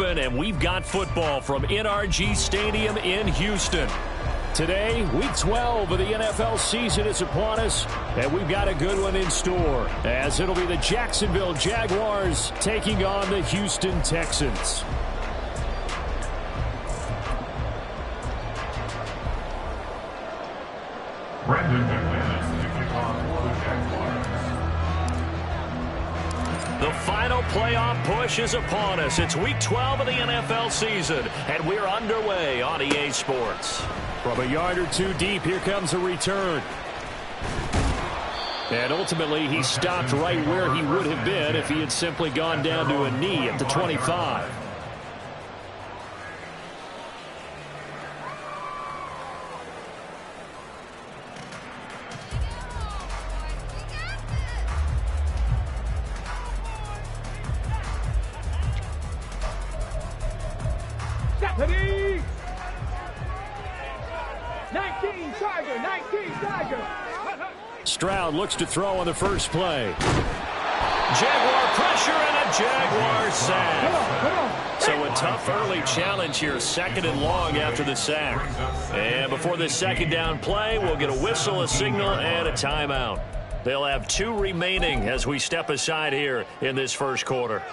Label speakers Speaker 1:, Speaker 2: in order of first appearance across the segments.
Speaker 1: open, and we've got football from NRG Stadium in Houston. Today, Week 12 of the NFL season is upon us, and we've got a good one in store, as it'll be the Jacksonville Jaguars taking on the Houston Texans. The final playoff push is upon us. It's Week 12 of the NFL season, and we're underway on EA Sports. From a yard or two deep, here comes a return. And ultimately, he stopped right where he would have been if he had simply gone down to a knee at the 25.
Speaker 2: Ready? 19 Tiger.
Speaker 1: Stroud looks to throw on the first play. Jaguar pressure and a Jaguar sack. So a tough early challenge here, 2nd and long after the sack. And before this 2nd down play, we'll get a whistle, a signal, and a timeout. They'll have 2 remaining as we step aside here in this first quarter.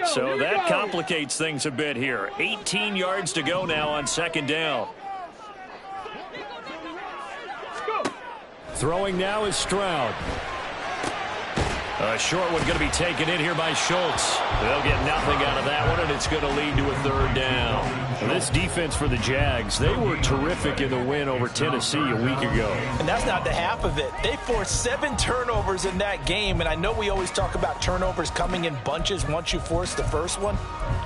Speaker 1: So that complicates things a bit here. 18 yards to go now on 2nd down. Throwing now is Stroud. A short one going to be taken in here by Schultz. They'll get nothing out of that one, and it's going to lead to a 3rd down. This defense for the Jags, they were terrific in the win over Tennessee a week ago.
Speaker 3: And that's not the half of it. They forced 7 turnovers in that game, and I know we always talk about turnovers coming in bunches once you force the first one.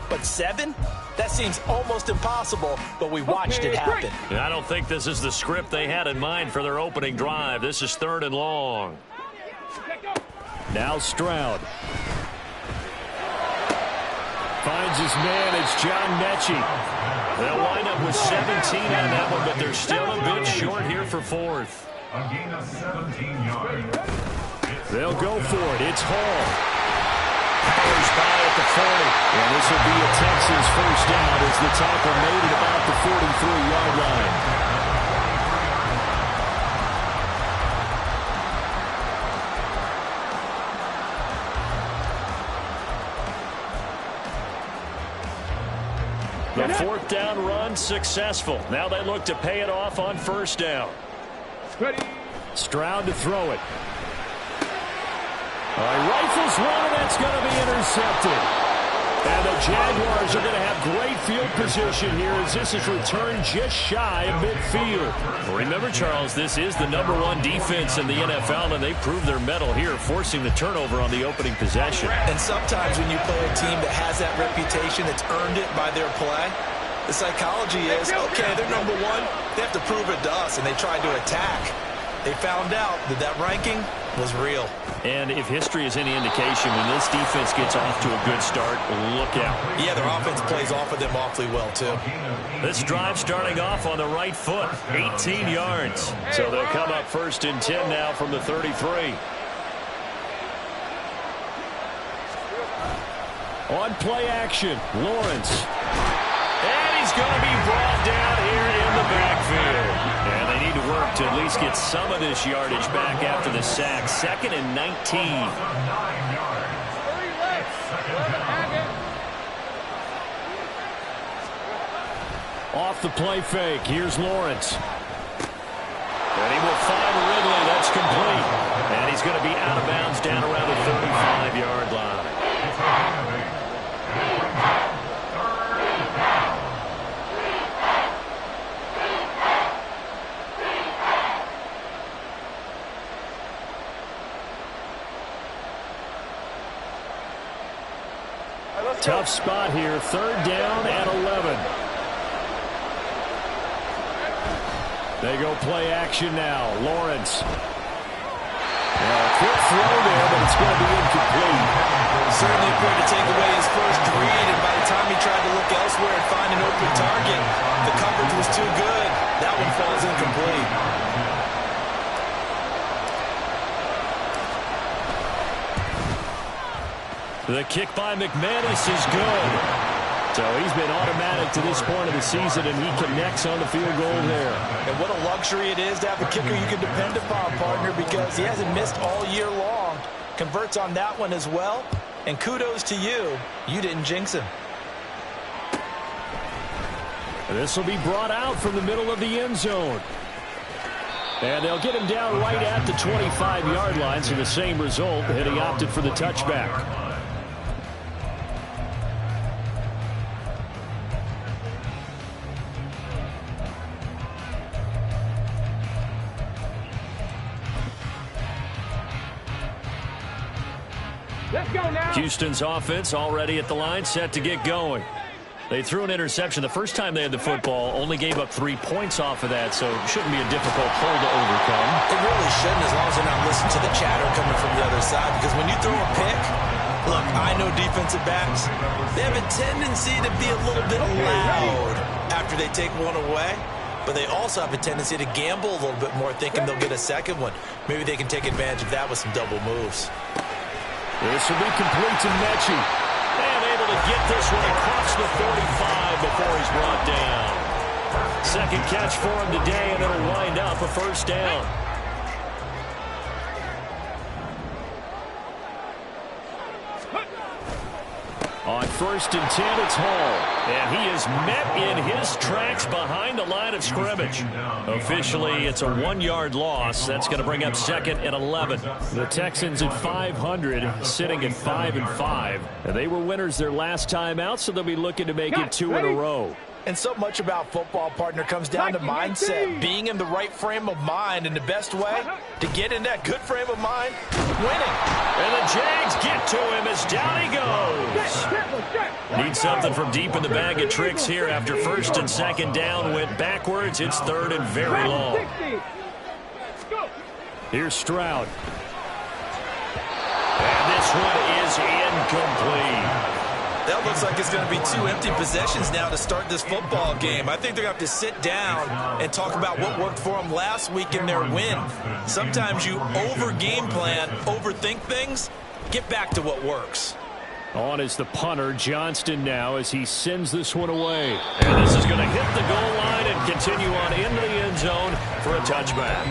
Speaker 3: But 7? That seems almost impossible, but we watched it happen.
Speaker 1: I don't think this is the script they had in mind for their opening drive. This is 3rd and long. Now Stroud. Finds his man. It's John Mechie. They'll wind up with 17 on that one, but they're still a bit short here for 4th.
Speaker 4: A gain of 17 yards.
Speaker 1: They'll go for it. It's Hall. Powers by at the 40. And this will be a Texans first down as the tackle made it about the 43-yard line. The 4th down run successful. Now they look to pay it off on 1st down.
Speaker 2: Ready?
Speaker 1: Stroud to throw it. All right, rifles one, and that's going to be intercepted. And the Jaguars are going to have great field position here as this is returned just shy of midfield. Remember, Charles, this is the #1 defense in the NFL, and they proved their mettle here, forcing the turnover on the opening possession.
Speaker 3: And sometimes when you play a team that has that reputation, that's earned it by their play, the psychology is, okay, they're #1. They have to prove it to us, and they tried to attack. They found out that that ranking was real.
Speaker 1: And if history is any indication, when this defense gets off to a good start, look out.
Speaker 3: Yeah, their offense plays off of them awfully well, too.
Speaker 1: This drive starting off on the right foot, 18 yards. So they'll come up 1st and 10 now from the 33. On play action, Lawrence. And he's going to be brought down here in the backfield. And they need to work to at least get some of this yardage back after the sack. 2nd and 19. Off the play fake, here's Lawrence. And he will find Ridley, that's complete. And he's going to be out of bounds down around the 35-yard line. Tough spot here, 3rd down and 11. They go play action now. Lawrence. Quick throw there, but it's going to be incomplete.
Speaker 3: Certainly appeared to take away his first read, and by the time he tried to look elsewhere and find an open target, the coverage was too good. That one falls incomplete.
Speaker 1: The kick by McManus is good. So he's been automatic to this point of the season, and he connects on the field goal there.
Speaker 3: And what a luxury it is to have a kicker you can depend upon, partner, because he hasn't missed all year long. Converts on that one as well. And kudos to you. You didn't jinx him.
Speaker 1: This will be brought out from the middle of the end zone. And they'll get him down right at the 25-yard line, so the same result, and he opted for the touchback.
Speaker 2: Let's go now.
Speaker 1: Houston's offense already at the line, set to get going. They threw an interception the first time they had the football, only gave up 3 points off of that, so it shouldn't be a difficult hole to overcome.
Speaker 3: It really shouldn't, as long as they're not listening to the chatter coming from the other side, because when you throw a pick, look, I know defensive backs, they have a tendency to be a little bit loud after they take one away, but they also have a tendency to gamble a little bit more, thinking they'll get a second one. Maybe they can take advantage of that with some double moves.
Speaker 1: This will be complete to Mechie. And able to get this one across the 45 before he's brought down. Second catch for him today, and it'll wind up a first down. On 1st and 10, it's Hall. And he is met in his tracks behind the line of scrimmage. Officially, it's a 1-yard loss. That's going to bring up 2nd and 11. The Texans at 500, sitting at 5-5. And they were winners their last time out, so they'll be looking to make it 2 in a row.
Speaker 3: And so much about football, partner, comes down to mindset, being in the right frame of mind, and the best way to get in that good frame of mind, winning.
Speaker 1: And the Jags get to him as down he goes. Need something from deep in the bag of tricks here after 1st and 2nd down went backwards. It's 3rd and very long. Here's Stroud. And this one is incomplete.
Speaker 3: That looks like it's going to be 2 empty possessions now to start this football game. I think they're going to have to sit down and talk about what worked for them last week in their win. Sometimes you over-game plan, overthink things. Get back to what works.
Speaker 1: On is the punter, Johnston, now as he sends this one away. And this is going to hit the goal line and continue on into the end zone for a touchback.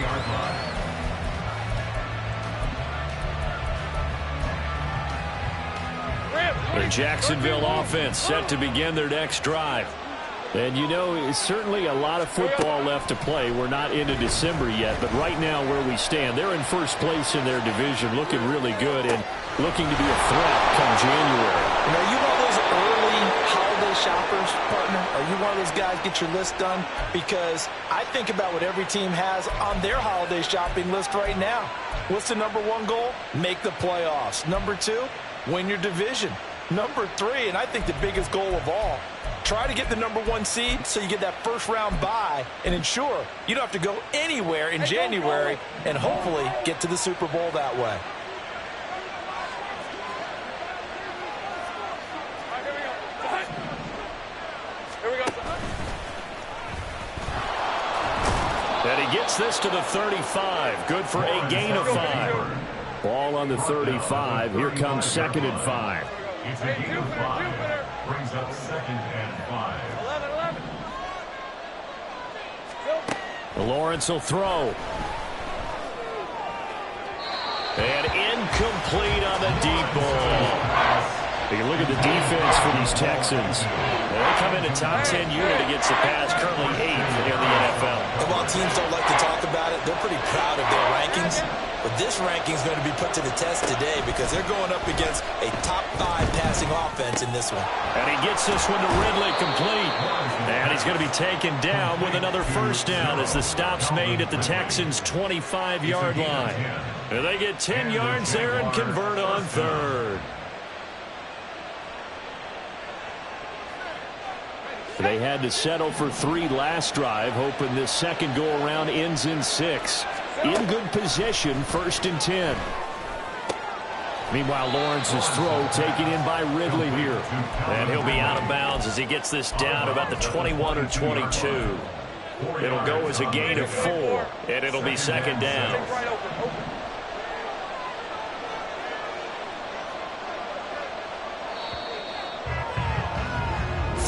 Speaker 1: The Jacksonville offense set to begin their next drive. And you know, it's certainly a lot of football left to play. We're not into December yet, but right now where we stand, they're in 1st place in their division, looking really good and looking to be a threat come January.
Speaker 3: You know, you one of those early holiday shoppers, partner? Are you one of those guys get your list done? Because I think about what every team has on their holiday shopping list right now. What's the #1 goal? Make the playoffs. #2, win your division. #3, and I think the biggest goal of all, try to get the #1 seed so you get that first-round bye and ensure you don't have to go anywhere in January and hopefully get to the Super Bowl that way.
Speaker 1: And he gets this to the 35. Good for a gain of 5. Ball on the 35. Here comes 2nd and 5.
Speaker 4: It's a gain of 5. Brings up 2nd and 5.
Speaker 2: 11.
Speaker 1: Lawrence will throw. And incomplete on the deep ball. You can look at the defense for these Texans. They come in a top 10 unit against the pass, currently 8th in the NFL.
Speaker 3: And while teams don't like to talk about it, they're pretty proud of their rankings. But this ranking is going to be put to the test today because they're going up against a top 5 passing offense in this one.
Speaker 1: And he gets this one to Ridley complete. And he's going to be taken down with another first down as the stop's made at the Texans' 25-yard line. And they get 10 yards there and convert on 3rd. They had to settle for 3 last drive, hoping this second go-around ends in 6. In good position, 1st and 10. Meanwhile, Lawrence's throw taken in by Ridley here. And he'll be out of bounds as he gets this down about the 21 or 22. It'll go as a gain of 4, and it'll be 2nd down.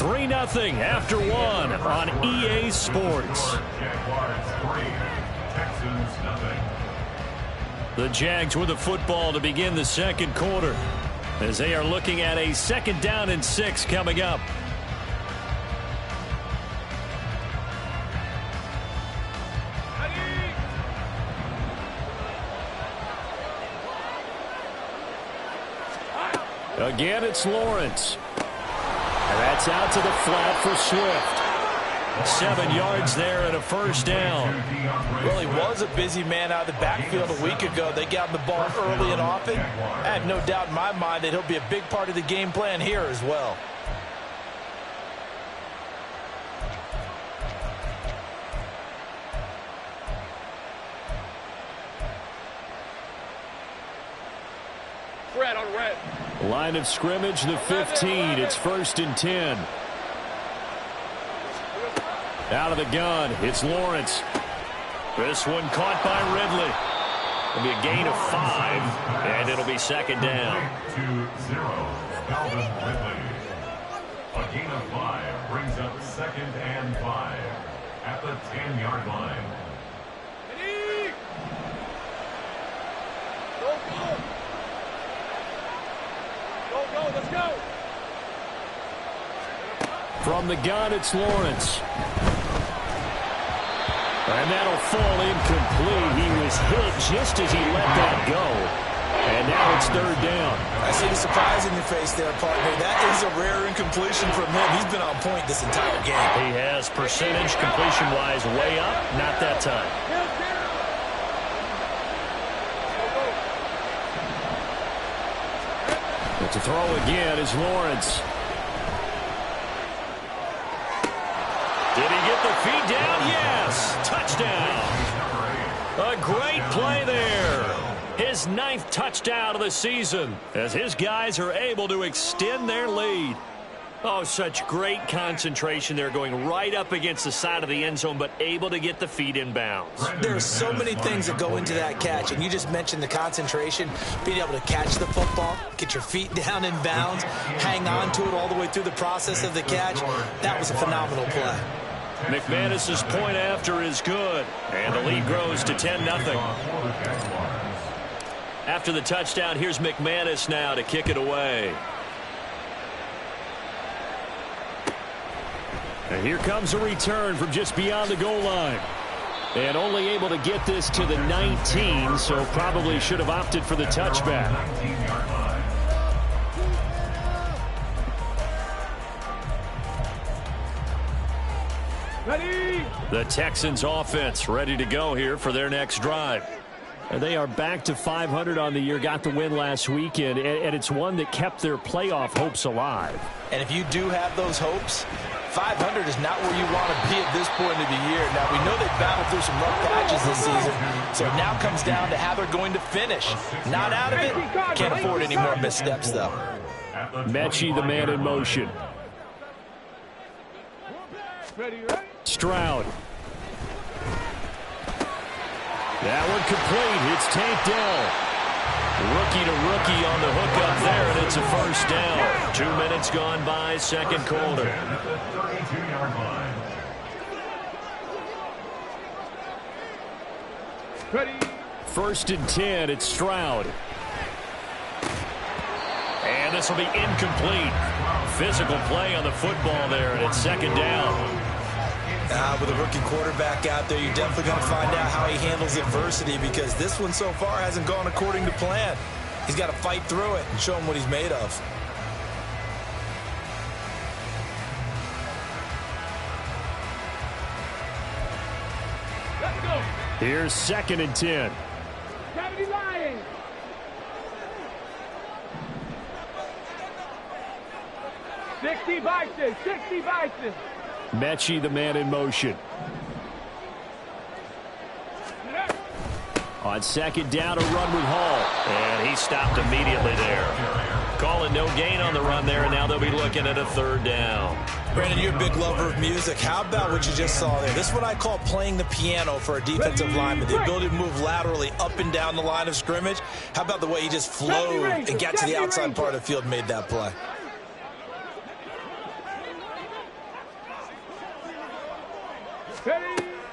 Speaker 1: 3-0 after one on EA Sports.
Speaker 4: Jaguars 3, Texans nothing.
Speaker 1: The Jags with the football to begin the second quarter as they are looking at a 2nd down and 6 coming up. Again, it's Lawrence. And that's out to the flat for Swift. 7 yards there and a 1st down.
Speaker 3: Well, he was a busy man out of the backfield a week ago. They got him the ball early and often. I have no doubt in my mind that he'll be a big part of the game plan here as well.
Speaker 2: Red on red.
Speaker 1: Line of scrimmage, the 15. It's 1st and 10. Out of the gun, it's Lawrence. This one caught by Ridley. It'll be a gain of 5, and it'll be 2nd down.
Speaker 4: 2-0, Calvin Ridley. A gain of 5 brings up 2nd and 5 at the 10-yard line.
Speaker 2: Go, let's go.
Speaker 1: From the gun, it's Lawrence. And that'll fall incomplete. He was hit just as he let that go. And now it's 3rd down.
Speaker 3: I see the surprise in your face there, partner. That is a rare incompletion from him. He's been on point this entire game.
Speaker 1: He has percentage completion-wise way up. Not that time. But to throw again is Lawrence. Did he get the feed down? Yes. Touchdown. A great play there. His 9th touchdown of the season as his guys are able to extend their lead. Oh, such great concentration there, going right up against the side of the end zone, but able to get the feet in bounds.
Speaker 3: There are so many things that go into that catch, and you just mentioned the concentration, being able to catch the football, get your feet down in bounds, hang on to it all the way through the process of the catch. That was a phenomenal play.
Speaker 1: McManus's point after is good, and the lead grows to 10-0. After the touchdown, here's McManus now to kick it away. And here comes a return from just beyond the goal line. And only able to get this to the 19, so probably should have opted for the touchback.
Speaker 4: 19-yard line.
Speaker 2: Ready.
Speaker 1: The Texans offense ready to go here for their next drive. And they are back to 500 on the year, got the win last weekend, and it's one that kept their playoff hopes alive.
Speaker 3: And if you do have those hopes, 500 is not where you want to be at this point of the year. Now, we know they battled through some rough patches this season, so it now comes down to how they're going to finish. Not out of it. Can't afford any more missteps, though.
Speaker 1: Mechie, the man in motion.
Speaker 2: Ready, right?
Speaker 1: Stroud. That one complete. It's Tank Dell. Rookie to rookie on the hook up there, and it's a 1st down. 2 minutes gone by, 2nd quarter.
Speaker 4: 32-yard line.
Speaker 2: Ready.
Speaker 1: 1st and 10, it's Stroud. And this will be incomplete. Physical play on the football there, and it's 2nd down.
Speaker 3: With a rookie quarterback out there, you're definitely going to find out how he handles adversity, because this one so far hasn't gone according to plan. He's got to fight through it and show him what he's made of.
Speaker 2: Let's go.
Speaker 1: Here's 2nd and 10.
Speaker 2: Gravity Lions. Sixty Bison.
Speaker 1: Mechie, the man in motion. On 2nd down, a run with Hall. And he stopped immediately there. Calling no gain on the run there, and now they'll be looking at a 3rd down.
Speaker 3: Brandon, you're a big lover of music. How about what you just saw there? This is what I call playing the piano for a defensive lineman. The ability to move laterally up and down the line of scrimmage. How about the way he just flowed and got to the outside part of the field and made that play?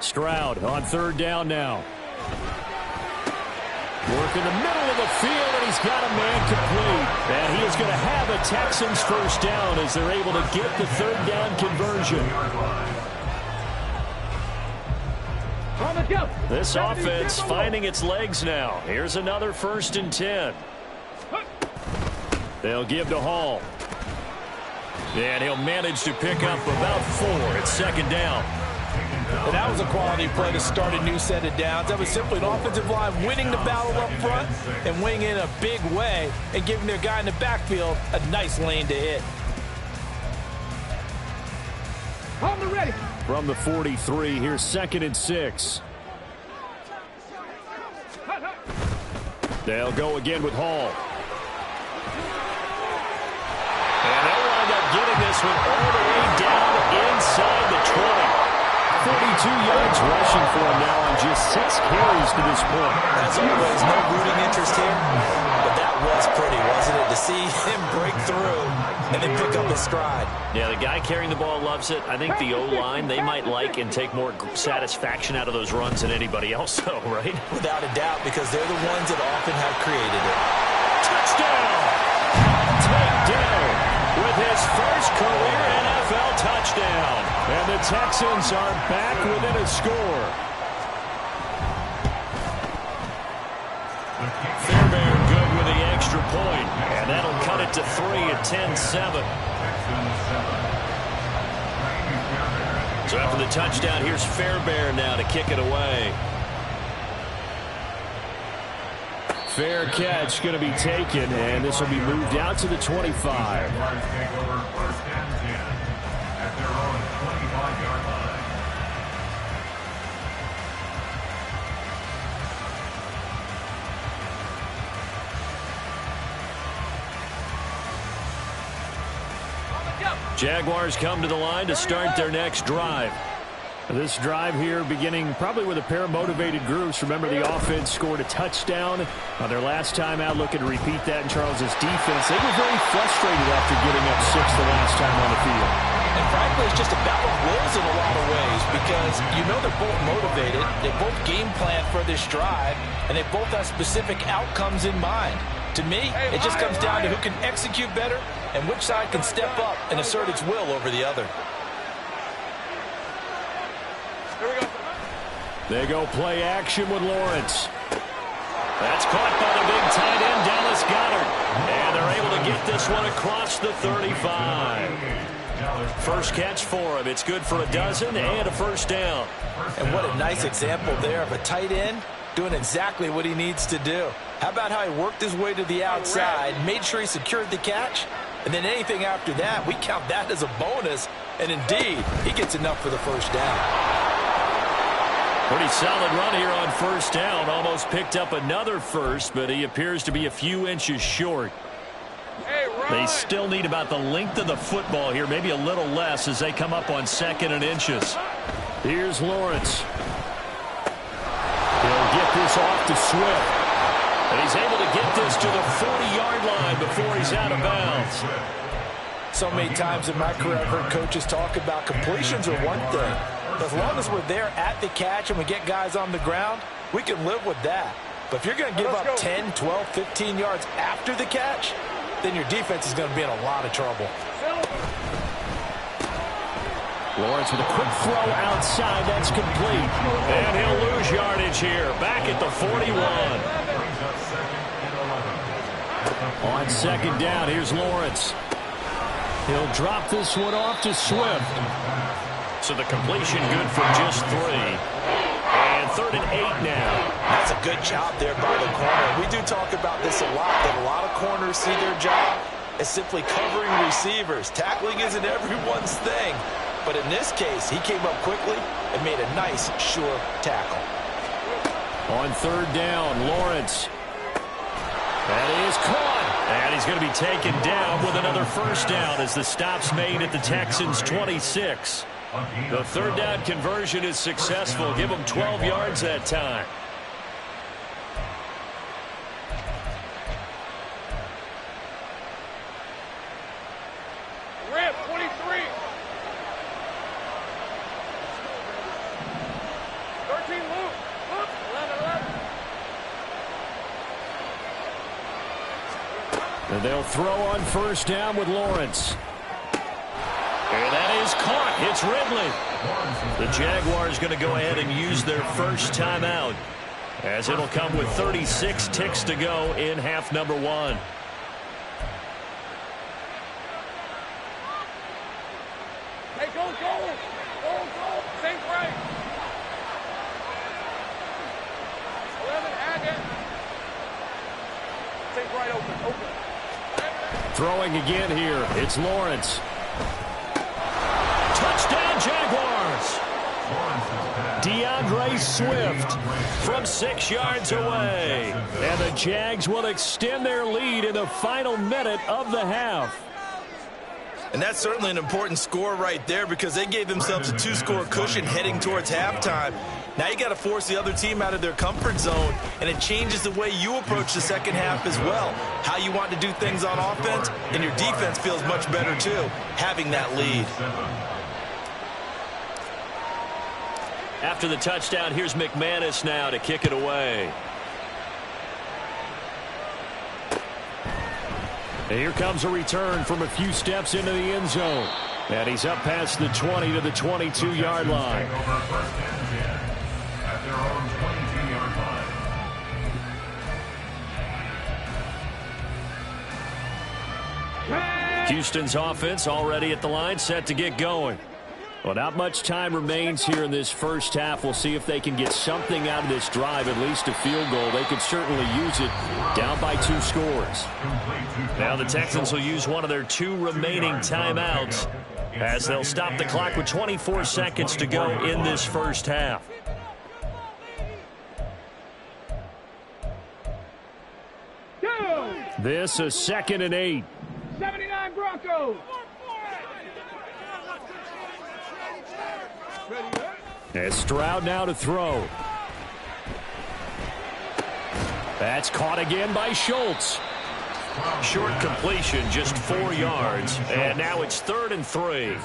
Speaker 1: Stroud on third down now. Work in the middle of the field, and he's got a man complete. And he is going to have a Texans first down as they're able to get the third down conversion. This offense finding its legs now. Here's another 1st and 10. They'll give to Hall. And he'll manage to pick up about 4 at 2nd down.
Speaker 3: And that was a quality play to start a new set of downs. That was simply an offensive line winning the battle up front and winning in a big way and giving their guy in the backfield a nice lane to hit.
Speaker 2: Ready.
Speaker 1: From the 43, here's 2nd and 6. They'll go again with Hall. And they'll wind up getting this one all the way down inside the 20. 42 yards rushing for him now on just 6 carries to this point.
Speaker 3: As always, no rooting interest here, but that was pretty, wasn't it? To see him break through and then pick up his stride.
Speaker 1: Yeah, the guy carrying the ball loves it. I think the O-line, they might like and take more satisfaction out of those runs than anybody else, though, right?
Speaker 3: Without a doubt, because they're the ones that often have created it.
Speaker 1: Touchdown! Takedown with his first career NFL touchdown. And the Texans are back within a score. Fairbairn good with the extra point. And that'll cut it to 3 at 10-7. So after the touchdown, here's Fairbairn now to kick it away. Fair catch going to be taken, and this will be moved out to the 25. Jaguars come to the line to start their next drive. This drive here beginning probably with a pair of motivated groups. Remember, the offense scored a touchdown on their last time out, looking to repeat that in Charles's defense. They were very frustrated after getting up 6 the last time on the field.
Speaker 3: And frankly, it's just a battle of wills in a lot of ways because you know they're both motivated. They both game plan for this drive, and they both have specific outcomes in mind. To me, it just comes down to who can execute better and which side can step up and assert its will over the other.
Speaker 1: They go play action with Lawrence. That's caught by the big tight end, Dallas Goedert. And they're able to get this one across the 35. First catch for him. It's good for a dozen and a first down.
Speaker 3: And what a nice example there of a tight end doing exactly what he needs to do. How about how he worked his way to the outside, made sure he secured the catch, and then anything after that, we count that as a bonus. And indeed, he gets enough for the first down.
Speaker 1: Pretty solid run here on first down. Almost picked up another first, but he appears to be a few inches short. They still need about the length of the football here, maybe a little less as they come up on 2nd and inches. Here's Lawrence. He'll get this off to Swift. And he's able to get this to the 40-yard line before he's out of bounds.
Speaker 3: So many times in my career I've heard coaches talk about completions are one thing. As long as we're there at the catch and we get guys on the ground, we can live with that. But if you're going to give up 10, 12, 15 yards after the catch, then your defense is going to be in a lot of trouble.
Speaker 1: Lawrence with a quick throw outside. That's complete. And he'll lose yardage here. Back at the 41. On 2nd down, here's Lawrence. He'll drop this one off to Swift. So the completion good for just 3. And 3rd and 8 now.
Speaker 3: That's a good job there by the corner. We do talk about this a lot, that a lot of corners see their job as simply covering receivers. Tackling isn't everyone's thing. But in this case, he came up quickly and made a nice, sure tackle.
Speaker 1: On 3rd down, Lawrence. That is caught. And he's going to be taken down with another first down as the stop's made at the Texans' 26. The 3rd down conversion is successful. Give them 12 yards that time. And they'll throw on first down with Lawrence. And that is caught. It's Ridley. The Jaguars going to go ahead and use their first timeout, as it'll come with 36 ticks to go in half number 1.
Speaker 2: Hey, go. Think right. 11, add it. Think right, open.
Speaker 1: Throwing again here. It's Lawrence. Touchdown, Jaguars. DeAndre Swift from 6 yards away. And the Jags will extend their lead in the final minute of the half.
Speaker 3: And that's certainly an important score right there, because they gave themselves a 2-score cushion heading towards halftime. Now you got to force the other team out of their comfort zone, and it changes the way you approach the second half as well. How you want to do things on offense, and your defense feels much better too, having that lead.
Speaker 1: After the touchdown, here's McManus now to kick it away. And here comes a return from a few steps into the end zone. And he's up past the 20 to the 22-yard line.
Speaker 4: At their own 22-yard line.
Speaker 1: Houston's offense already at the line, set to get going. Well, not much time remains here in this first half. We'll see if they can get something out of this drive, at least a field goal. They could certainly use it, down by 2 scores. Now the Texans will use one of their 2 remaining timeouts, as they'll stop the clock with 24 seconds to go in this first half. This is 2nd and 8.
Speaker 2: 79 Broncos.
Speaker 1: As Stroud now to throw. That's caught again by Schultz. Short completion, just 4 yards. And now it's 3rd and 3.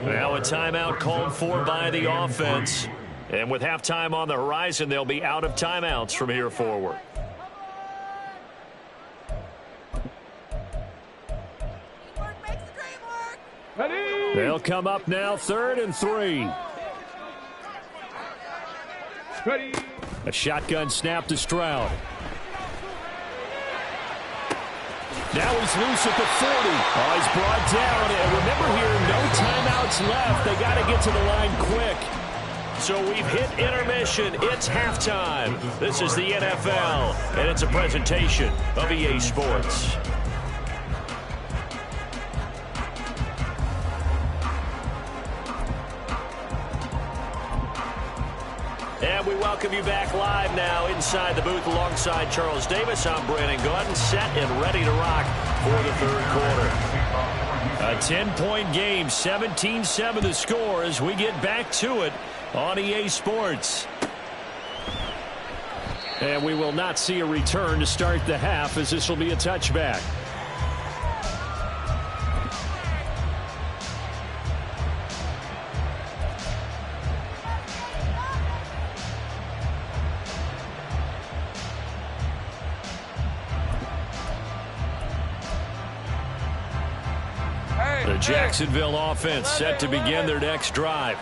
Speaker 1: Now a timeout called for by the offense. And with halftime on the horizon, they'll be out of timeouts from here forward. They'll come up now 3rd and 3.
Speaker 2: Ready.
Speaker 1: A shotgun snap to Stroud. Now he's loose at the 40. Oh, he's brought down. And remember here, no timeouts left. They got to get to the line quick. So we've hit intermission. It's halftime. This is the NFL, and it's a presentation of EA Sports. And we welcome you back live now inside the booth alongside Charles Davis. I'm Brandon Gordon, set and ready to rock for the 3rd quarter. A 10-point game, 17-7 the score as we get back to it on EA Sports. And we will not see a return to start the half, as this will be a touchback. The Jacksonville offense set to begin their next drive.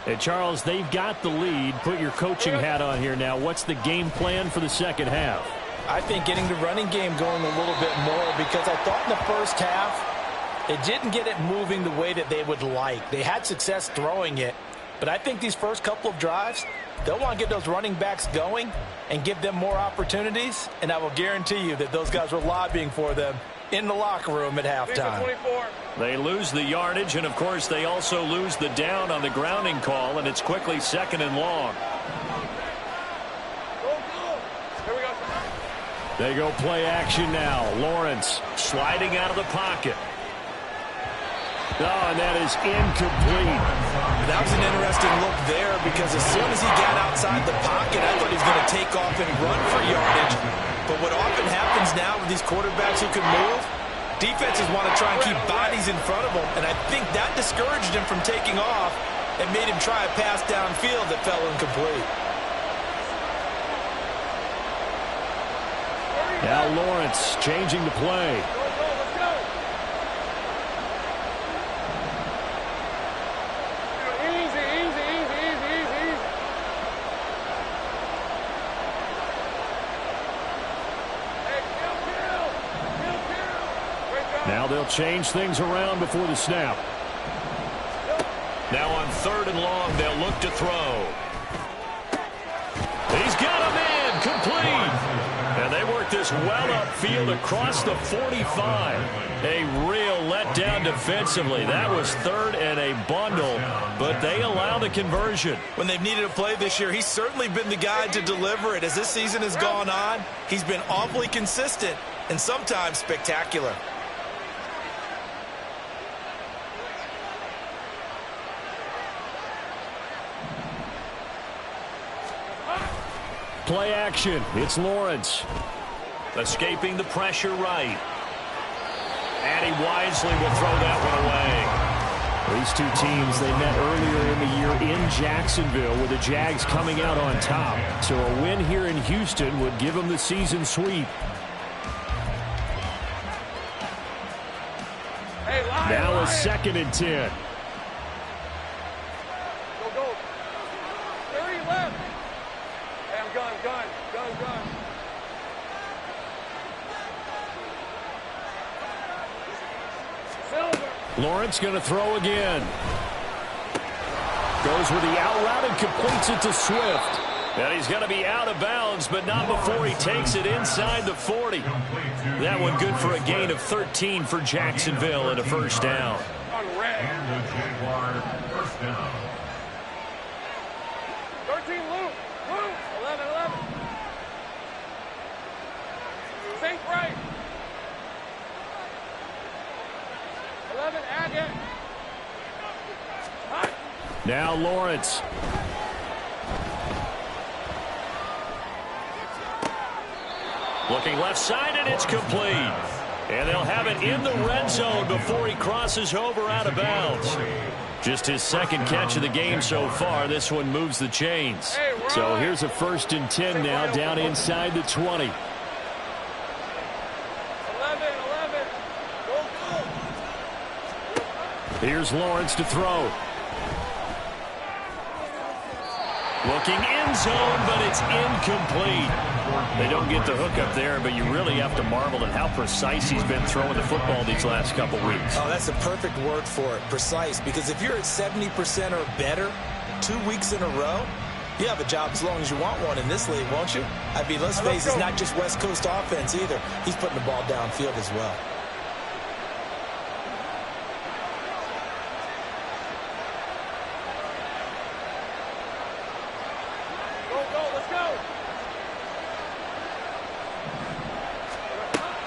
Speaker 1: And Charles, they've got the lead. Put your coaching hat on here now. What's the game plan for the second half?
Speaker 3: I think getting the running game going a little bit more, because I thought in the first half it didn't get it moving the way that they would like. They had success throwing it, but I think these first couple of drives, they'll want to get those running backs going and give them more opportunities, and I will guarantee you that those guys were lobbying for them in the locker room at halftime.
Speaker 1: They lose the yardage, and of course they also lose the down on the grounding call, and it's quickly 2nd and long. They go play action now. Lawrence sliding out of the pocket. Oh, and that is incomplete.
Speaker 3: That was an interesting look there, because as soon as he got outside the pocket, I thought he was going to take off and run for yardage. But what often happens now with these quarterbacks who can move, defenses want to try and keep bodies in front of them, and I think that discouraged him from taking off and made him try a pass downfield that fell incomplete.
Speaker 1: Now Lawrence changing the play. Now they'll change things around before the snap. Now on 3rd and long, they'll look to throw. He's got him in, complete. And they work this well upfield across the 45. A real letdown defensively. That was 3rd and a bundle, but they allow the conversion.
Speaker 3: When they've needed a play this year, he's certainly been the guy to deliver it. As this season has gone on, he's been awfully consistent and sometimes spectacular.
Speaker 1: Play action. It's Lawrence. Escaping the pressure right. And he wisely will throw that one away. These two teams, they met earlier in the year in Jacksonville with the Jags coming out on top. So a win here in Houston would give them the season sweep. Now a 2nd and 10.
Speaker 2: Go. 30 left. Hey, I'm gun.
Speaker 1: Lawrence going to throw again. Goes with the out route and completes it to Swift. And he's going to be out of bounds, but not before he takes it inside the 40. That one good for a gain of 13 for Jacksonville and a 1st down.
Speaker 4: And the Jaguar 1st down.
Speaker 2: 13 loop. 11. Sink right. 11 Agate.
Speaker 1: Now Lawrence. Looking left side, and it's complete. And they'll have it in the red zone before he crosses over out of bounds. Just his 2nd catch of the game so far. This one moves the chains. So here's a 1st and 10 now down inside the 20.
Speaker 2: 11. Go.
Speaker 1: Here's Lawrence to throw. Looking end zone, but it's incomplete. They don't get the hook up there, but you really have to marvel at how precise he's been throwing the football these last couple weeks.
Speaker 3: Oh, that's a perfect word for it, precise, because if you're at 70% or better 2 weeks in a row, you have a job as long as you want one in this league, won't you? I mean, let's face it, it's not just West Coast offense either. He's putting the ball downfield as well.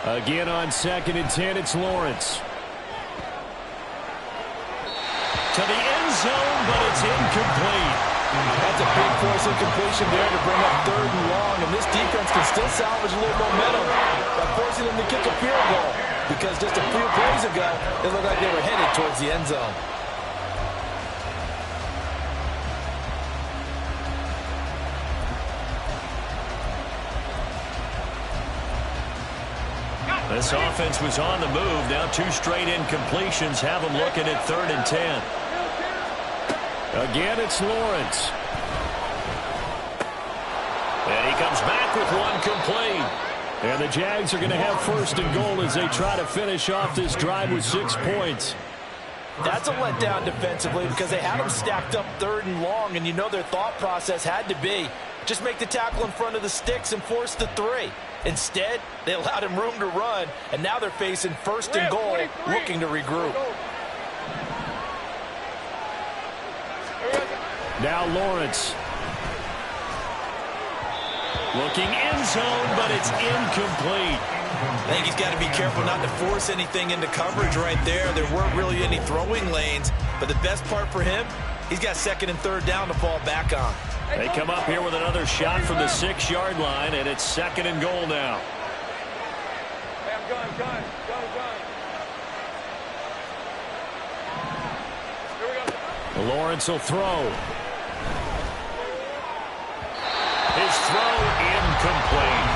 Speaker 1: Again on 2nd and 10, it's Lawrence. To the end zone, but it's incomplete.
Speaker 3: That's a big force incompletion there to bring up 3rd and long, and this defense can still salvage a little momentum by forcing them to kick a field goal, because just a few plays ago, it looked like they were headed towards the end zone.
Speaker 1: This offense was on the move. Now 2 straight incompletions have them looking at 3rd and 10. Again, it's Lawrence. And he comes back with one complete. And the Jags are going to have 1st and goal as they try to finish off this drive with 6 points.
Speaker 3: That's a letdown defensively because they had them stacked up 3rd and long, and you know their thought process had to be just make the tackle in front of the sticks and force the 3. Instead, they allowed him room to run, and now they're facing 1st and goal, looking to regroup.
Speaker 1: Now Lawrence. Looking end zone, but it's incomplete.
Speaker 3: I think he's got to be careful not to force anything into coverage right there. There weren't really any throwing lanes, but the best part for him, he's got 2nd and 3rd down to fall back on.
Speaker 1: They come up here with another shot from the 6-yard line, and it's 2nd and goal now.
Speaker 2: Hey, I'm gun. Here we go.
Speaker 1: Lawrence will throw. His throw incomplete.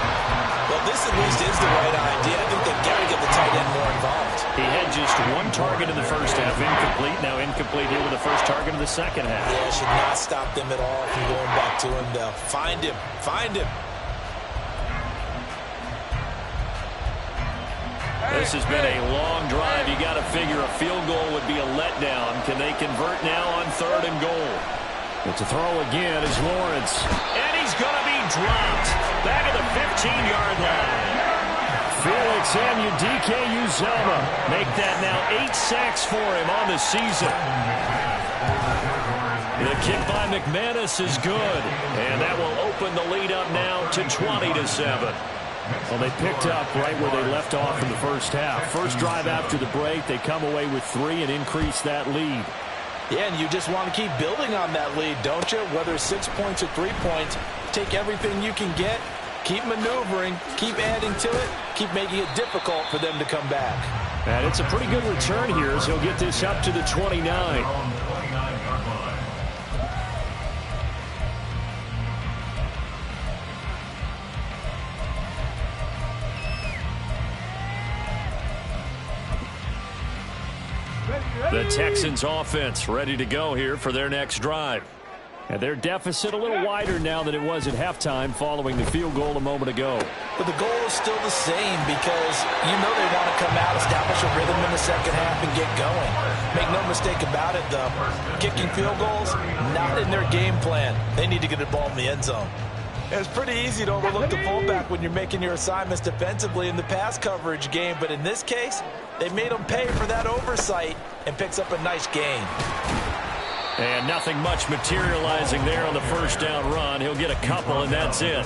Speaker 3: Well, this at least is the right idea. I think they've got to get the tight end more involved.
Speaker 1: He had just one target in the first half, incomplete. Now incomplete here with the first target in the second half.
Speaker 3: Yeah, should not stop them at all from going back to him, though. Find him. Find him.
Speaker 1: This has been a long drive. You got to figure a field goal would be a letdown. Can they convert now on 3rd and goal? But to throw again is Lawrence. And he's going to be dropped. Back at the 15-yard line. Felix and UGK Uzama make that now 8 sacks for him on the season. The kick by McManus is good. And that will open the lead up now to 20-7. Well, they picked up right where they left off in the first half. First drive after the break, they come away with 3 and increase that lead.
Speaker 3: Yeah, and you just want to keep building on that lead, don't you? Whether it's 6 points or 3 points, take everything you can get, keep maneuvering, keep adding to it, keep making it difficult for them to come back.
Speaker 1: And it's a pretty good return here as he'll get this up to the 29. The Texans offense ready to go here for their next drive. And their deficit a little wider now than it was at halftime following the field goal a moment ago.
Speaker 3: But the goal is still the same because you know they want to come out, establish a rhythm in the second half, and get going. Make no mistake about it, though. Kicking field goals, not in their game plan. They need to get the ball in the end zone. It's pretty easy to overlook the fullback when you're making your assignments defensively in the pass coverage game, but in this case, they made them pay for that oversight and picks up a nice gain.
Speaker 1: And nothing much materializing there on the first down run. He'll get a couple, and that's it.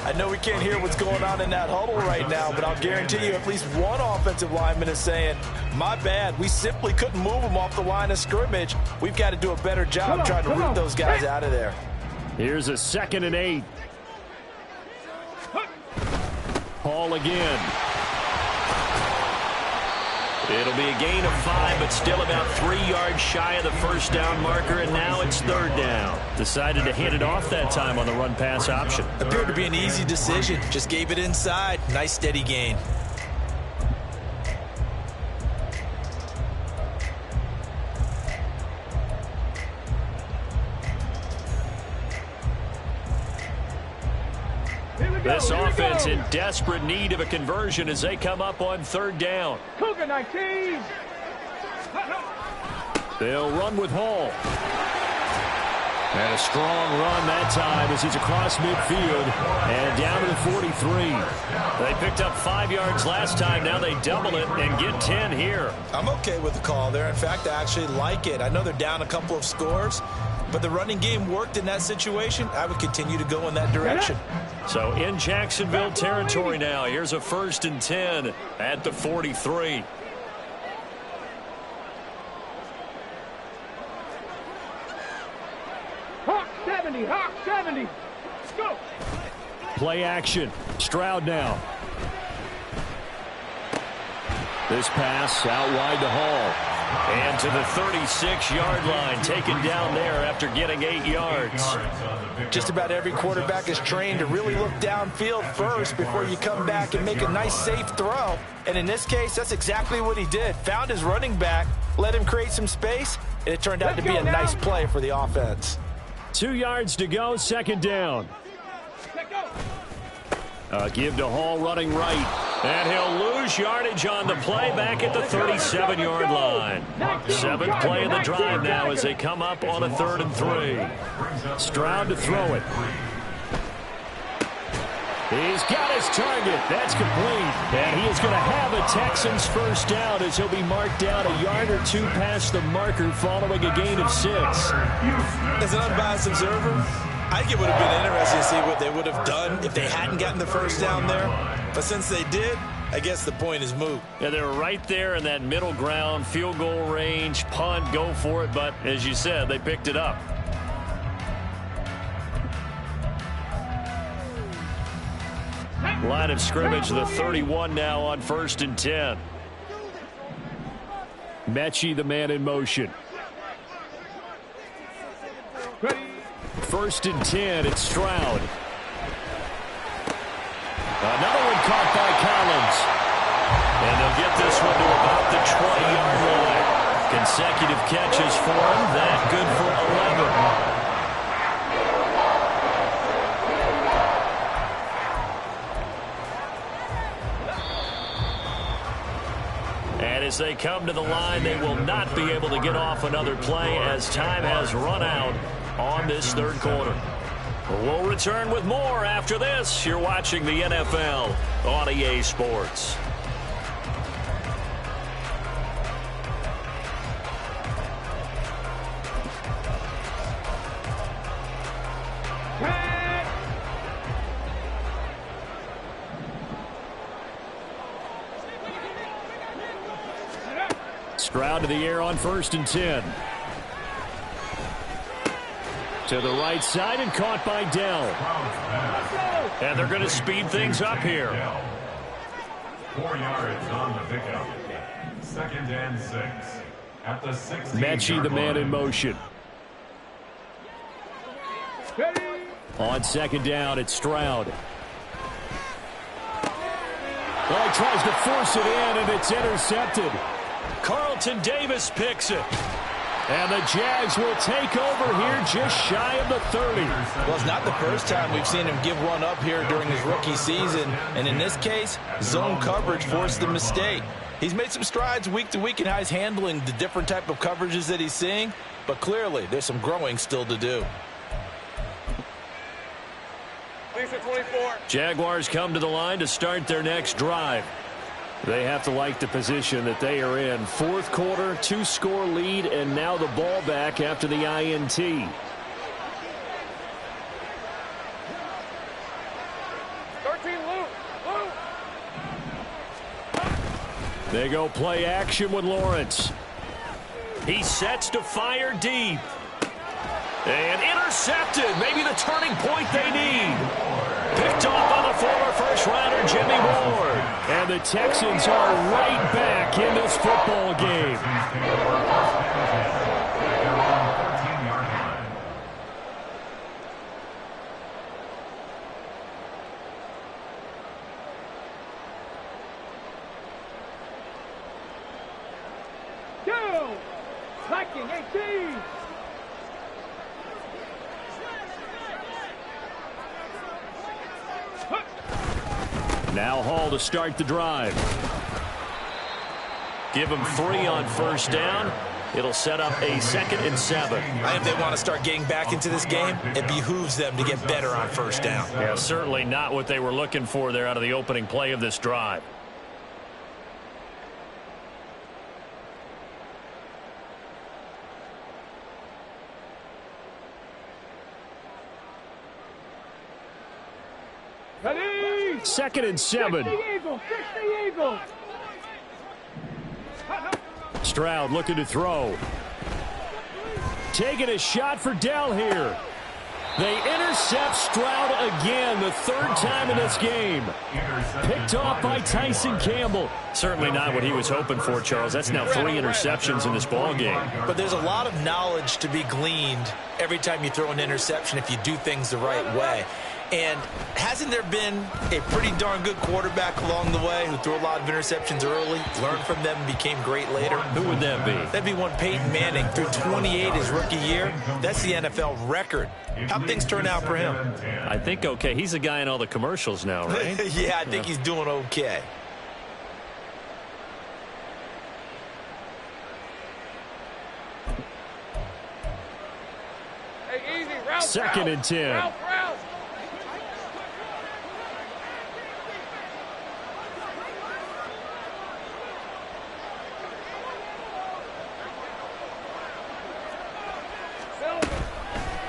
Speaker 3: I know we can't hear what's going on in that huddle right now, but I'll guarantee you at least one offensive lineman is saying, my bad, we simply couldn't move them off the line of scrimmage. We've got to do a better job trying to root those guys out of there.
Speaker 1: Here's a 2nd and 8. Hall again. It'll be a gain of 5, but still about 3 yards shy of the first down marker, and now it's 3rd down. Decided to hand it off that time on the run-pass option.
Speaker 3: Appeared to be an easy decision. Just gave it inside. Nice steady gain.
Speaker 1: This offense in desperate need of a conversion as they come up on 3rd down.
Speaker 2: Cougar 19.
Speaker 1: They'll run with Hall. And a strong run that time as he's across midfield and down to the 43. They picked up 5 yards last time. Now they double it and get 10 here.
Speaker 3: I'm okay with the call there. In fact, I actually like it. I know they're down a couple of scores, but the running game worked in that situation. I would continue to go in that direction.
Speaker 1: So in Jacksonville territory now. Here's a 1st and 10 at the 43.
Speaker 2: Hawk 70. Hawk 70. Let's go.
Speaker 1: Play action. Stroud now. This pass out wide to Hall. And to the 36-yard line, taken down there after getting 8 yards.
Speaker 3: Just about every quarterback is trained to really look downfield first before you come back and make a nice, safe throw. And in this case, that's exactly what he did. Found his running back, let him create some space, and it turned out to be a nice play for the offense.
Speaker 1: 2 yards to go, 2nd down. Give to Hall running right. And he'll lose yardage on the play back at the 37-yard line. 7th play of the drive now as they come up on a 3rd and 3. Stroud to throw it. He's got his target. That's complete. And he is going to have a Texans first down as he'll be marked down a yard or 2 past the marker following a gain of 6.
Speaker 3: As an unbiased observer, I think it would have been interesting to see what they would have done if they hadn't gotten the first down there. But since they did, I guess the point is moot.
Speaker 1: Yeah, they were right there in that middle ground, field goal range, punt, go for it. But as you said, they picked it up. Line of scrimmage, the 31 now on 1st and 10. Mechie, the man in motion. Ready. 1st and 10, it's Stroud. caught by Collins. And they'll get this one to about the 20-yard line. Consecutive catches for him. That good for 11. And as they come to the line, they will not be able to get off another play as time has run out on this third quarter. We'll return with more after this. You're watching the NFL on EA Sports. Stroud to the air on 1st and 10. To the right side and caught by Dell. And they're going to speed things up here.
Speaker 4: 4 yards on the pickup. 2nd and 6. At the 16-yard
Speaker 1: Mechie, the man in motion. On 2nd down, it's Stroud. Well, he tries to force it in, and it's intercepted. Carlton Davis picks it. And the Jags will take over here just shy of the 30.
Speaker 3: Well, it's not the first time we've seen him give one up here during his rookie season. And in this case, zone coverage forced the mistake. He's made some strides week to week in how he's handling the different type of coverages that he's seeing. But clearly, there's some growing still to do.
Speaker 1: Jaguars come to the line to start their next drive. They have to like the position that they are in. 4th quarter, 2-score lead, and now the ball back after the INT.
Speaker 2: 13, Luke.
Speaker 1: They go play action with Lawrence. He sets to fire deep. And intercepted. Maybe the turning point they need. Picked off by the former first-rounder Jimmy Ward. And the Texans are right back in this football game.
Speaker 2: Go! Hacking 18!
Speaker 1: Now Hall to start the drive. Give him 3 on 1st down. It'll set up a 2nd and 7.
Speaker 3: If they want to start getting back into this game, it behooves them to get better on 1st down.
Speaker 1: Yeah, certainly not what they were looking for there out of the opening play of this drive.
Speaker 2: Ready?
Speaker 1: 2nd and 7.
Speaker 2: 60 Eagles!
Speaker 1: Stroud looking to throw. Taking a shot for Dell here. They intercept Stroud again, the 3rd time in this game. Picked off by Tyson Campbell. Certainly not what he was hoping for, Charles. That's now 3 interceptions in this ball game.
Speaker 3: But there's a lot of knowledge to be gleaned every time you throw an interception if you do things the right way. And hasn't there been a pretty darn good quarterback along the way who threw a lot of interceptions early, learned from them, and became great later?
Speaker 1: Who would that be?
Speaker 3: That'd be one Peyton Manning. Threw 28 his rookie year. That's the NFL record. How'd things turn out for him?
Speaker 1: I think okay. He's a guy in all the commercials now, right?
Speaker 3: Yeah, I think he's doing okay.
Speaker 2: Hey, easy. Route,
Speaker 1: 2nd and 10.
Speaker 2: Route.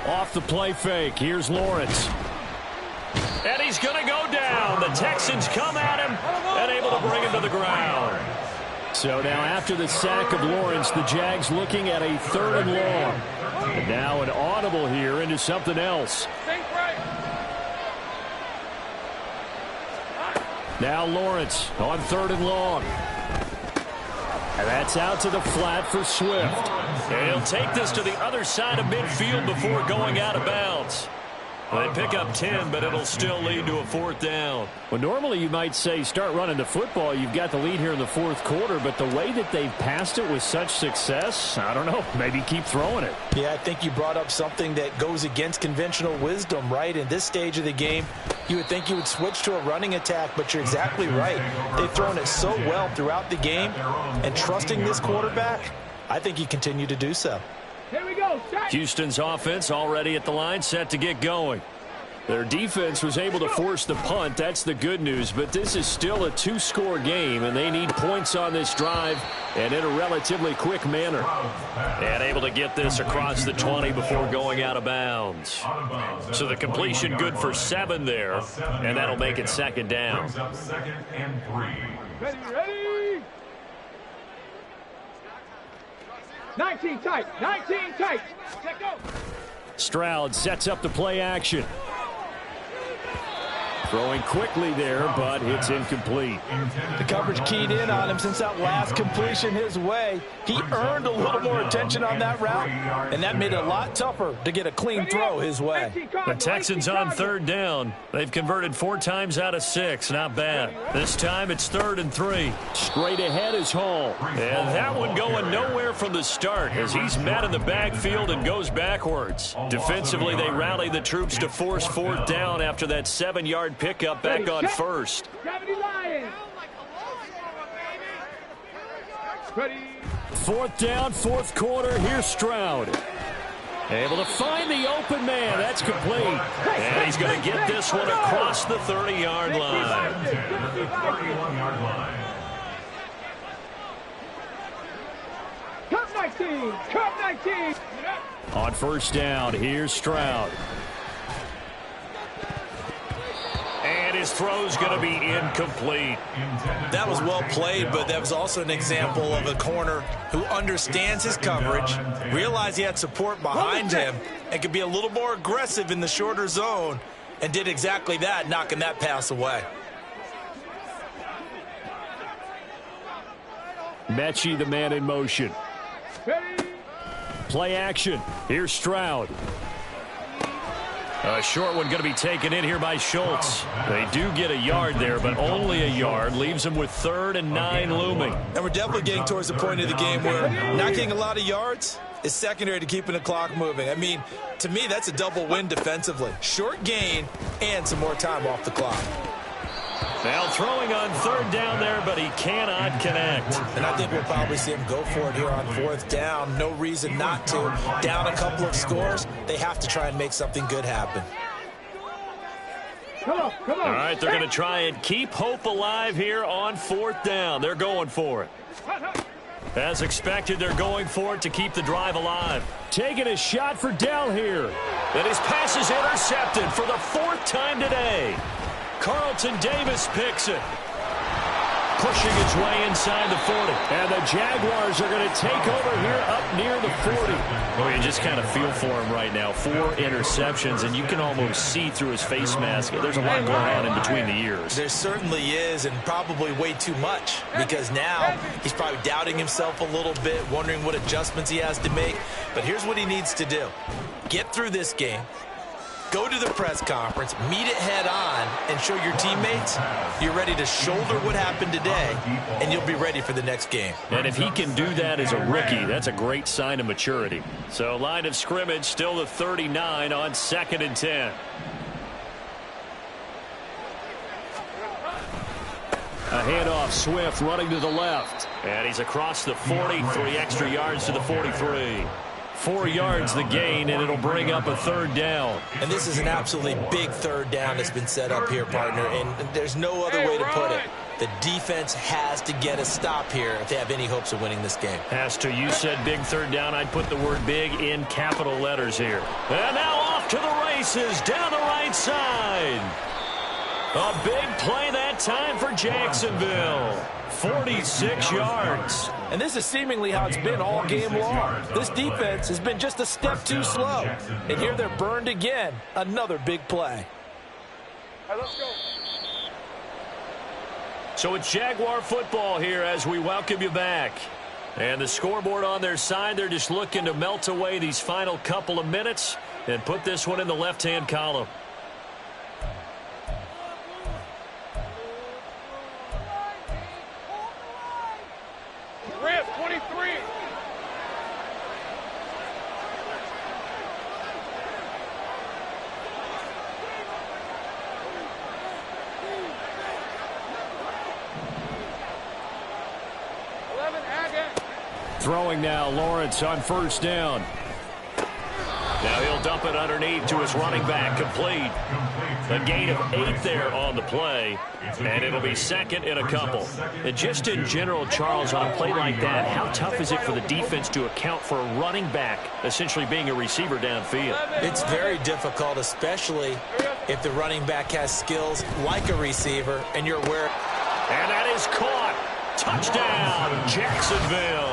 Speaker 1: Off the play fake. Here's Lawrence. And he's going to go down. The Texans come at him and able to bring him to the ground. So now after the sack of Lawrence, the Jags looking at a 3rd and long. And now an audible here into something else. Now Lawrence on 3rd and long. And that's out to the flat for Swift. And he'll take this to the other side of midfield before going out of bounds. They pick up 10, but it'll still lead to a 4th down. Well, normally you might say start running the football. You've got the lead here in the 4th quarter, but the way that they've passed it with such success, I don't know, maybe keep throwing it.
Speaker 3: Yeah, I think you brought up something that goes against conventional wisdom, right? In this stage of the game, you would think you would switch to a running attack, but you're exactly right. They've thrown it so well throughout the game, and trusting this quarterback, I think you continue to do so.
Speaker 2: Here we go.
Speaker 1: Houston's offense already at the line, set to get going. Their defense was able to force the punt. That's the good news, but this is still a 2-score game, and they need points on this drive and in a relatively quick manner. And able to get this across the 20 before going out of bounds. So the completion good for 7 there, and that'll make it 2nd down.
Speaker 2: Ready. 19 tight. 19 tight. Check go.
Speaker 1: Stroud sets up the play action. Throwing quickly there, but it's incomplete.
Speaker 3: The coverage keyed in on him since that last completion his way. He earned a little more attention on that route, and that made it a lot tougher to get a clean throw his way.
Speaker 1: The Texans on 3rd down. They've converted 4 times out of 6. Not bad. This time it's 3rd and 3. Straight ahead is Hall. And that one going nowhere from the start as he's met in the backfield and goes backwards. Defensively, they rally the troops to force 4th down after that 7-yard pickup back on 1st.
Speaker 2: Gravity Lions. Ready.
Speaker 1: 4th down, 4th quarter. Here's Stroud. Able to find the open man. That's complete. And he's going to get this one across the 30-yard line.
Speaker 4: 31-yard line.
Speaker 2: Cup 19. Cup 19.
Speaker 1: On 1st down, here's Stroud. And his throw's going to be incomplete.
Speaker 3: That was well played, but that was also an example of a corner who understands his coverage, realized he had support behind him, and could be a little more aggressive in the shorter zone, and did exactly that, knocking that pass away.
Speaker 1: Mechie, the man in motion. Play action. Here's Stroud. A short one going to be taken in here by Schultz. They do get a yard there, but only a yard. Leaves them with 3rd and 9 looming.
Speaker 3: And we're definitely getting towards the point of the game where not getting a lot of yards is secondary to keeping the clock moving. I mean, to me, that's a double win defensively. Short gain and some more time off the clock.
Speaker 1: Now throwing on 3rd down there, but he cannot connect.
Speaker 3: And I think we'll probably see him go for it here on 4th down. No reason not to. Down a couple of scores, they have to try and make something good happen.
Speaker 2: Come on.
Speaker 1: All right, they're going to try and keep hope alive here on 4th down. They're going for it. As expected, they're going for it to keep the drive alive. Taking a shot for Dell here. And his pass is intercepted for the 4th time today. Carlton Davis picks it. Pushing his way inside the 40. And the Jaguars are going to take over here up near the 40. Well, you just kind of feel for him right now. 4 interceptions, and you can almost see through his face mask. There's a lot going on in between the ears.
Speaker 3: There certainly is, and probably way too much, because now he's probably doubting himself a little bit, wondering what adjustments he has to make. But here's what he needs to do. Get through this game. Go to the press conference, meet it head on, and show your teammates you're ready to shoulder what happened today, and you'll be ready for the next game.
Speaker 1: And if he can do that as a rookie, that's a great sign of maturity. So line of scrimmage still the 39 on 2nd and 10. A handoff, Swift running to the left. And he's across the 40, 3 extra yards to the 43. 4 yards the gain, and it'll bring up a 3rd down.
Speaker 3: And this is an absolutely big 3rd down that's been set up here, partner, and there's no other way to put it. The defense has to get a stop here if they have any hopes of winning this game.
Speaker 1: Has to. You said big 3rd down. I'd put the word big in capital letters here. And now off to the races down the right side. A big play that time for Jacksonville. 46 yards.
Speaker 3: And this is seemingly how it's been all game long. This defense has been just a step too slow. And here they're burned again. Another big play.
Speaker 2: All right, let's go.
Speaker 1: So it's Jaguar football here as we welcome you back. And the scoreboard on their side, they're just looking to melt away these final couple of minutes and put this one in the left-hand column. Throwing now, Lawrence on first down. Now he'll dump it underneath to his running back, complete. A gain of 8 there on the play, and it'll be second and a couple. And just in general, Charles, on a play like that, how tough is it for the defense to account for a running back essentially being a receiver downfield?
Speaker 3: It's very difficult, especially if the running back has skills like a receiver, and you're aware.
Speaker 1: And that is caught. Touchdown, Jacksonville.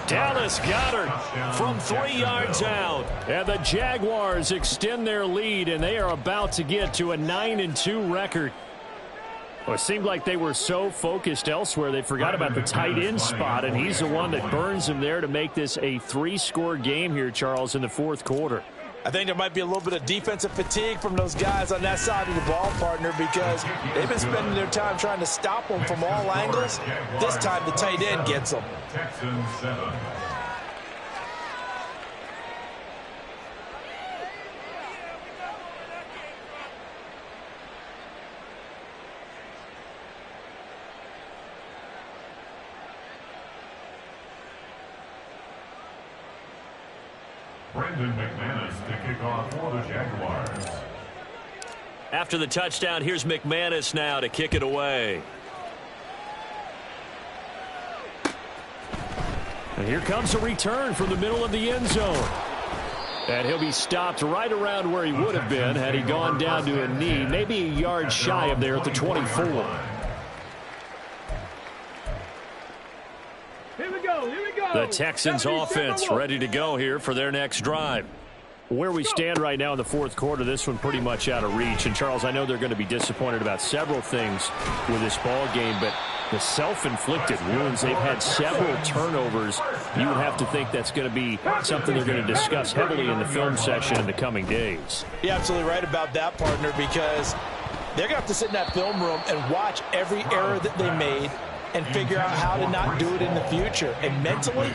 Speaker 1: Dallas Goedert from 3 yards out. And the Jaguars extend their lead, and they are about to get to a 9-2 record. Well, it seemed like they were so focused elsewhere, they forgot about the tight end spot, and he's the one that burns them there to make this a 3-score game here, Charles, in the fourth quarter.
Speaker 3: I think there might be a little bit of defensive fatigue from those guys on that side of the ball, partner, because they've been spending their time trying to stop them from all angles. This time the tight end gets them.
Speaker 4: Texans 7. Brendan McManus to kick off for the Jaguars.
Speaker 1: After the touchdown, here's McManus now to kick it away. And here comes a return from the middle of the end zone. And he'll be stopped right around where he would have been had he gone down to a knee, maybe a yard shy of there at the 24.
Speaker 2: Here we go.
Speaker 1: The Texans offense ready to go here for their next drive. Where we stand right now in the fourth quarter, this one pretty much out of reach. And, Charles, I know they're going to be disappointed about several things with this ball game, but the self-inflicted wounds, they've had several turnovers. You would have to think that's going to be something they're going to discuss heavily in the film session in the coming days.
Speaker 3: You're absolutely right about that, partner, because they're going to have to sit in that film room and watch every error that they made and figure out how to not do it in the future. And mentally,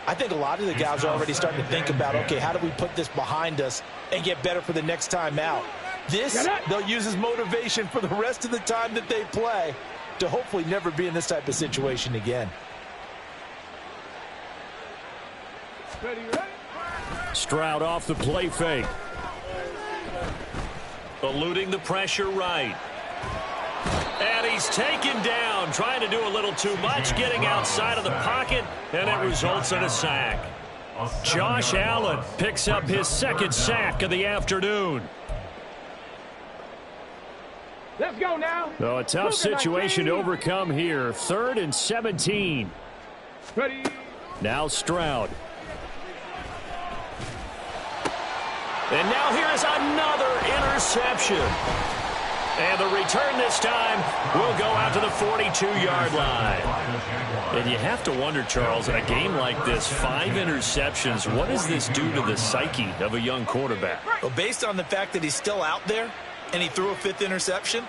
Speaker 3: I think a lot of the guys are already starting to think about, okay, how do we put this behind us and get better for the next time out? This, they'll use as motivation for the rest of the time that they play to hopefully never be in this type of situation again.
Speaker 1: Stroud off the play fake. Eluding the pressure right. And he's taken down, trying to do a little too much, getting outside of the pocket, and it results in a sack. Josh Allen picks up his second sack of the afternoon.
Speaker 2: Let's go now.
Speaker 1: So a tough situation to overcome here. 3rd and 17.
Speaker 2: Ready.
Speaker 1: Now Stroud. And now here is another interception. And the return this time will go out to the 42-yard line. And you have to wonder, Charles, in a game like this, 5 interceptions, what does this do to the psyche of a young quarterback?
Speaker 3: Well, based on the fact that he's still out there and he threw a 5th interception,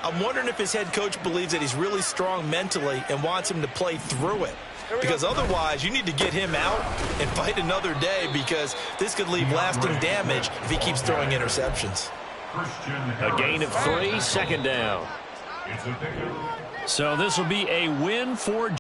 Speaker 3: I'm wondering if his head coach believes that he's really strong mentally and wants him to play through it. Because otherwise, you need to get him out and fight another day, because this could leave lasting damage if he keeps throwing interceptions.
Speaker 1: A gain of 3, second down. So this will be a win for